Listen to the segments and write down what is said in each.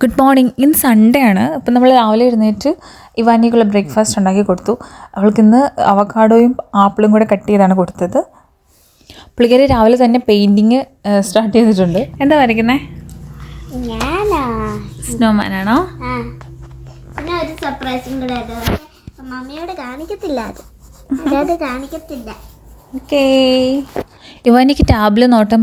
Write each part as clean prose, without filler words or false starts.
Good morning. ഇന്ന് Sunday ആണ്. അപ്പം നമ്മൾ രാവിലെ എഴുന്നേറ്റ് ഇവാനിക്കുള്ള ബ്രേക്ക്ഫാസ്റ്റ് ഉണ്ടാക്കി കൊടുത്തു. അവൾക്കിന്ന് അവക്കാഡോയും ആപ്പിളും കൂടെ കട്ട് ചെയ്താണ് കൊടുത്തത്. പുള്ളിക്കാരി രാവിലെ തന്നെ പെയിൻറ്റിങ് സ്റ്റാർട്ട് ചെയ്തിട്ടുണ്ട്. എന്താ വരയ്ക്കുന്നത്? സ്നോമാനാണോ? പിന്നെ ഒരു സർപ്രൈസും കൂടെ മമ്മിയോട് കാണിക്കത്തില്ല. ഓക്കേ. ഇവാനിക്ക് ടാബിൽ നോട്ടം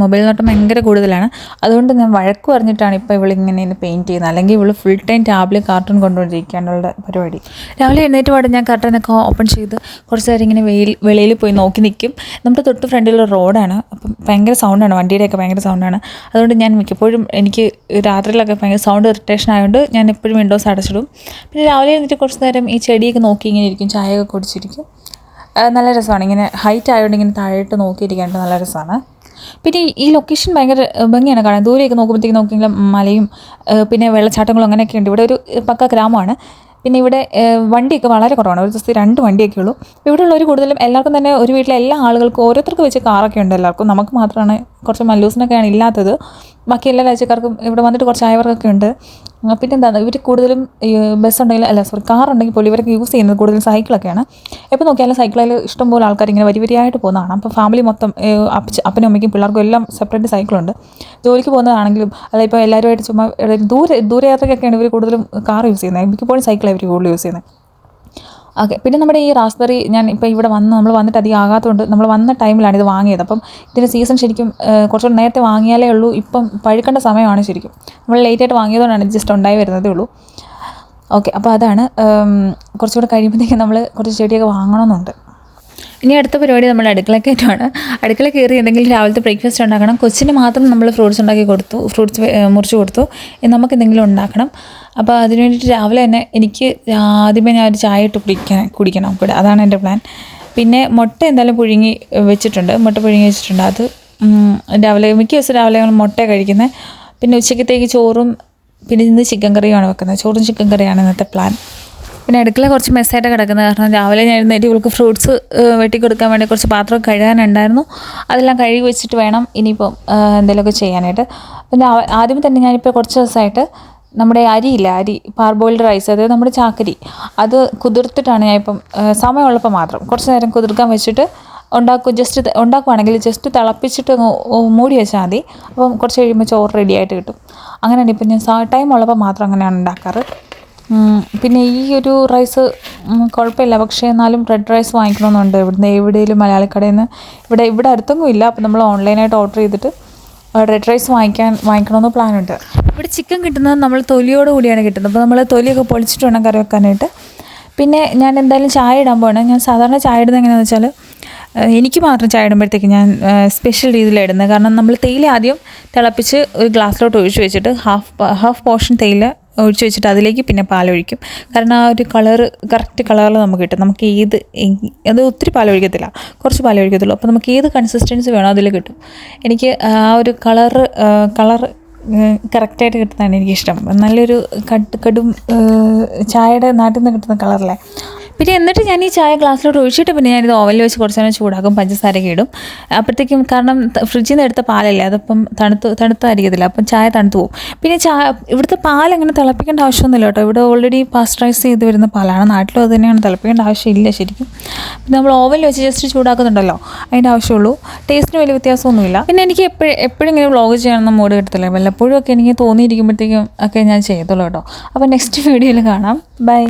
മൊബൈൽ നോട്ടം ഭയങ്കര കൂടുതലാണ്. അതുകൊണ്ട് ഞാൻ വഴക്ക് പറഞ്ഞിട്ടാണ് ഇപ്പോൾ ഇവളിങ്ങനെ പെയിൻറ്റ് ചെയ്യുന്നത്. അല്ലെങ്കിൽ ഇവൾ ഫുൾ ടൈം ടാബിൽ കാർട്ടൂൺ കൊണ്ടുകൊണ്ടിരിക്കാനുള്ള പരിപാടി. രാവിലെ എഴുന്നേറ്റ് പാടും ഞാൻ കർട്ടനൊക്കെ ഓപ്പൺ ചെയ്ത് കുറച്ച് നേരം ഇങ്ങനെ വെളിയിൽ പോയി നോക്കി നിൽക്കും. നമ്മുടെ തൊട്ട് ഫ്രണ്ടിലുള്ള റോഡാണ്. അപ്പം ഭയങ്കര സൗണ്ടാണ്, വണ്ടിയുടെയൊക്കെ ഭയങ്കര സൗണ്ടാണ്. അതുകൊണ്ട് ഞാൻ മിക്കപ്പോഴും എനിക്ക് രാത്രിയിലൊക്കെ ഭയങ്കര സൗണ്ട് ഇറിറ്റേഷൻ ആയതുകൊണ്ട് ഞാൻ എപ്പോഴും വിൻഡോസ് അടച്ചിടും. പിന്നെ രാവിലെ എഴുന്നേറ്റ് കുറച്ച് നേരം ഈ ചെടിയൊക്കെ നോക്കി ഇങ്ങനെ ഇരിക്കും, ചായയൊക്കെ കുടിച്ചിരിക്കും. നല്ല രസമാണ്. ഇങ്ങനെ ഹൈറ്റ് ആയതുകൊണ്ട് ഇങ്ങനെ താഴോട്ട് നോക്കിയിരിക്കാനായിട്ട് നല്ല രസമാണ്. പിന്നെ ഈ ലൊക്കേഷൻ ഭയങ്കര ഭംഗിയാണ് കാണാൻ. ദൂരെയൊക്കെ നോക്കിയെങ്കിലും മലയും പിന്നെ വെള്ളച്ചാട്ടങ്ങളും അങ്ങനെയൊക്കെ ഉണ്ട്. ഇവിടെ ഒരു പക്ക ഗ്രാമമാണ്. പിന്നെ ഇവിടെ വണ്ടിയൊക്കെ വളരെ കുറവാണ്. ഒരു ദിവസത്തെ 2 വണ്ടിയൊക്കെ ഉള്ളൂ. ഇവിടെ ഉള്ളവർ കൂടുതലും എല്ലാവർക്കും തന്നെ ഒരു വീട്ടിലെ എല്ലാ ആളുകൾക്കും ഓരോരുത്തർക്ക് വെച്ച് കാറൊക്കെ ഉണ്ട് എല്ലാവർക്കും. നമുക്ക് മാത്രമാണ് കുറച്ച് മല്ലൂസിനൊക്കെയാണ് ഇല്ലാത്തത്. ബാക്കി എല്ലാ രാജ്യക്കാർക്കും ഇവിടെ വന്നിട്ട് കുറച്ച് ആയവർക്കൊക്കെ ഉണ്ട്. പിന്നെ എന്താണ് ഇവർ കൂടുതലും കാറുണ്ടെങ്കിൽ പോലും ഇവരൊക്കെ യൂസ് ചെയ്യുന്നത് കൂടുതലും സൈക്കിളൊക്കെയാണ്. എപ്പോൾ നോക്കിയാലും സൈക്കിളിൽ ഇഷ്ടംപോലെ ആൾക്കാർ ഇങ്ങനെ വരിയായിട്ട് പോകുന്നതാണ്. അപ്പോൾ ഫാമിലി മൊത്തം അപ്പനും അമ്മയ്ക്കും പിള്ളേർക്കും എല്ലാം സെപ്പറേറ്റ് സൈക്കിളുണ്ട്. ജോലിക്ക് പോകുന്നതാണെങ്കിലും അല്ല ഇപ്പോൾ എല്ലാവരുമായിട്ട് ചുമ്മാ ദൂരയാത്രയ്ക്കൊക്കെയാണ് ഇവർ കൂടുതലും കാർ യൂസ് ചെയ്യുന്നത്. എനിക്കിപ്പോഴും സൈക്കിളാണ് ഇവർ കൂടുതൽ യൂസ് ചെയ്യുന്നത്. ഓക്കെ. പിന്നെ നമ്മുടെ ഈ റാസ്ബെറി ഞാൻ ഇപ്പോൾ ഇവിടെ നമ്മൾ വന്നിട്ട് അധികം ആകാത്തതുകൊണ്ട് നമ്മൾ വന്ന ടൈമിലാണ് ഇത് വാങ്ങിയത്. അപ്പം ഇതിൻ്റെ സീസൺ ശരിക്കും കുറച്ചുകൂടെ നേരത്തെ വാങ്ങിയാലേ ഉള്ളൂ. ഇപ്പം പഴുക്കേണ്ട സമയമാണ് ശരിക്കും. നമ്മൾ ലേറ്റായിട്ട് വാങ്ങിയതുകൊണ്ടാണ് ജസ്റ്റ് ഉണ്ടായി വരുന്നതേ ഉള്ളൂ. ഓക്കെ. അപ്പോൾ അതാണ് കുറച്ചുകൂടെ കഴിയുമ്പോഴത്തേക്കും നമ്മൾ കുറച്ച് ചെടിയൊക്കെ വാങ്ങണമെന്നുണ്ട്. ഇനി അടുത്ത പരിപാടി നമ്മൾ അടുക്കള കയറ്റമാണ്. അടുക്കള കയറി എന്തെങ്കിലും രാവിലത്തെ ബ്രേക്ക്ഫാസ്റ്റ് ഉണ്ടാക്കണം. കൊച്ചിന് മാത്രം നമ്മൾ ഫ്രൂട്ട്സ് മുറിച്ച് കൊടുത്തു. നമുക്ക് എന്തെങ്കിലും ഉണ്ടാക്കണം. അപ്പോൾ അതിന് വേണ്ടിയിട്ട് രാവിലെ തന്നെ എനിക്ക് ആദ്യമേ ഞാൻ ഒരു ചായ ഇട്ട് കുടിക്കണം കൂടെ. അതാണ് എൻ്റെ പ്ലാൻ. പിന്നെ മുട്ട എന്തായാലും മുട്ട പുഴുങ്ങി വെച്ചിട്ടുണ്ട്. അത് രാവിലെ മിക്ക ദിവസം രാവിലെ മുട്ട കഴിക്കുന്നത്. പിന്നെ ഉച്ചക്കത്തേക്ക് ചോറും പിന്നെ ഇന്ന് ചിക്കൻ കറിയുമാണ് വെക്കുന്നത്. ചോറും ചിക്കൻ കറിയാണ് ഇന്നത്തെ പ്ലാൻ. പിന്നെ അടുക്കള കുറച്ച് മെസ്സായിട്ട് കിടക്കുന്നത് കാരണം രാവിലെ ഞാൻ എഴുന്നേറ്റ് ഇവൾക്ക് ഫ്രൂട്ട്സ് വെട്ടി കൊടുക്കാൻ വേണ്ടി കുറച്ച് പാത്രം കഴുകാനുണ്ടായിരുന്നു. അതെല്ലാം കഴുകി വെച്ചിട്ട് വേണം ഇനിയിപ്പം എന്തെങ്കിലുമൊക്കെ ചെയ്യാനായിട്ട്. പിന്നെ ആദ്യം തന്നെ ഞാനിപ്പോൾ കുറച്ച് ദിവസമായിട്ട് നമ്മുടെ അരി പാർബോയിൽഡ് റൈസ്, അതായത് നമ്മുടെ ചാക്കരി, അത് കുതിർത്തിട്ടാണ് ഞാനിപ്പം സമയമുള്ളപ്പോൾ മാത്രം കുറച്ച് നേരം കുതിർക്കാൻ വെച്ചിട്ട് ഉണ്ടാക്കുവാണെങ്കിൽ ജസ്റ്റ് തിളപ്പിച്ചിട്ട് മൂടി വെച്ചാൽ മതി. അപ്പം കുറച്ച് കഴിയുമ്പോൾ ചോറ് റെഡിയായിട്ട് കിട്ടും. അങ്ങനെയാണ് ഇപ്പം ഞാൻ ടൈം ഉള്ളപ്പോൾ മാത്രം അങ്ങനെയാണ് ഉണ്ടാക്കാറ്. പിന്നെ ഈ ഒരു റൈസ് കുഴപ്പമില്ല. പക്ഷേ എന്നാലും റെഡ് റൈസ് വാങ്ങിക്കണമെന്നുണ്ട്. എവിടെയെങ്കിലും മലയാളിക്കടയിൽ നിന്ന് ഇവിടെ അടുത്തൊന്നും ഇല്ല. അപ്പോൾ നമ്മൾ ഓൺലൈനായിട്ട് ഓർഡർ ചെയ്തിട്ട് റെഡ് റൈസ് വാങ്ങിക്കണമെന്ന് പ്ലാനുണ്ട്. ഇവിടെ ചിക്കൻ കിട്ടുന്നത് നമ്മൾ തൊലിയോട് കൂടിയാണ് കിട്ടുന്നത്. അപ്പോൾ നമ്മൾ തൊലിയൊക്കെ പൊളിച്ചിട്ട് വേണം കറി വെക്കാനായിട്ട്. പിന്നെ ഞാൻ എന്തായാലും ചായ ഇടാൻ പോകണം. ഞാൻ സാധാരണ ചായ ഇടുന്നത് എങ്ങനെയാണെന്ന് വെച്ചാൽ എനിക്ക് മാത്രം ചായ ഇടുമ്പോഴത്തേക്ക് ഞാൻ സ്പെഷ്യൽ രീതിയിലാണ് ഇടുന്നത്. കാരണം നമ്മൾ തേയില ആദ്യം തിളപ്പിച്ച് ഒരു ഗ്ലാസ്സിലോട്ട് ഒഴിച്ച് വെച്ചിട്ട് ഹാഫ് പോർഷൻ തേയില ഒഴിച്ച് വെച്ചിട്ട് അതിലേക്ക് പിന്നെ പാലൊഴിക്കും. കാരണം ആ ഒരു കറക്റ്റ് കളറിൽ നമുക്ക് കിട്ടും. നമുക്ക് അത് ഒത്തിരി പാലൊഴിക്കത്തില്ല, കുറച്ച് പാലൊഴിക്കത്തുള്ളൂ. അപ്പോൾ നമുക്ക് ഏത് കൺസിസ്റ്റൻസി വേണോ അതിൽ കിട്ടും. എനിക്ക് ആ ഒരു കളറ് കറക്റ്റായിട്ട് കിട്ടുന്നതാണ് എനിക്കിഷ്ടം. നല്ലൊരു കടും ചായയുടെ നാട്ടിൽ നിന്ന് കിട്ടുന്ന കളറല്ലേ. പിന്നെ എന്നിട്ട് ഞാൻ ഈ ചായ ഗ്ലാസ്സിലോട്ട് ഒഴിച്ചിട്ട് പിന്നെ ഞാനിത് ഓവനിൽ വെച്ച് കുറച്ച് നേരം ചൂടാക്കും, പഞ്ചസാരയൊക്കെ ഇടും. അപ്പോഴത്തേക്കും കാരണം ഫ്രിഡ്ജിൽ നിന്ന് എടുത്ത പാലല്ലേ, അതിപ്പം തണുത്തായിരിക്കത്തില്ല, അപ്പം ചായ തണുത്ത് പോകും. പിന്നെ ഇവിടുത്തെ പാലങ്ങനെ തിളപ്പിക്കേണ്ട ആവശ്യമൊന്നുമില്ല കേട്ടോ. ഇവിടെ ഓൾറെഡി പാസ്ചറൈസ് ചെയ്ത് വരുന്ന പാലാണ്. നാട്ടിലും അത് തന്നെയാണ്, തിളപ്പിക്കേണ്ട ആവശ്യമില്ല ശരിക്കും. പിന്നെ നമ്മൾ ഓവനിൽ വെച്ച് ജസ്റ്റ് ചൂടാക്കുന്നുണ്ടല്ലോ, അതിൻ്റെ ആവശ്യമുള്ളൂ. ടേസ്റ്റിന് വലിയ വ്യത്യാസമൊന്നുമില്ല. പിന്നെ എനിക്ക് എപ്പോഴും ഇങ്ങനെ വ്ളോഗ് ചെയ്യണമെന്ന് മൂഡ് കിട്ടത്തില്ല. വല്ലപ്പോഴും ഒക്കെ എനിക്ക് തോന്നിയിരിക്കുമ്പോഴത്തേക്കും ഒക്കെ ഞാൻ ചെയ്തോളൂ കേട്ടോ. അപ്പോൾ നെക്സ്റ്റ് വീഡിയോയിൽ കാണാം. ബൈ.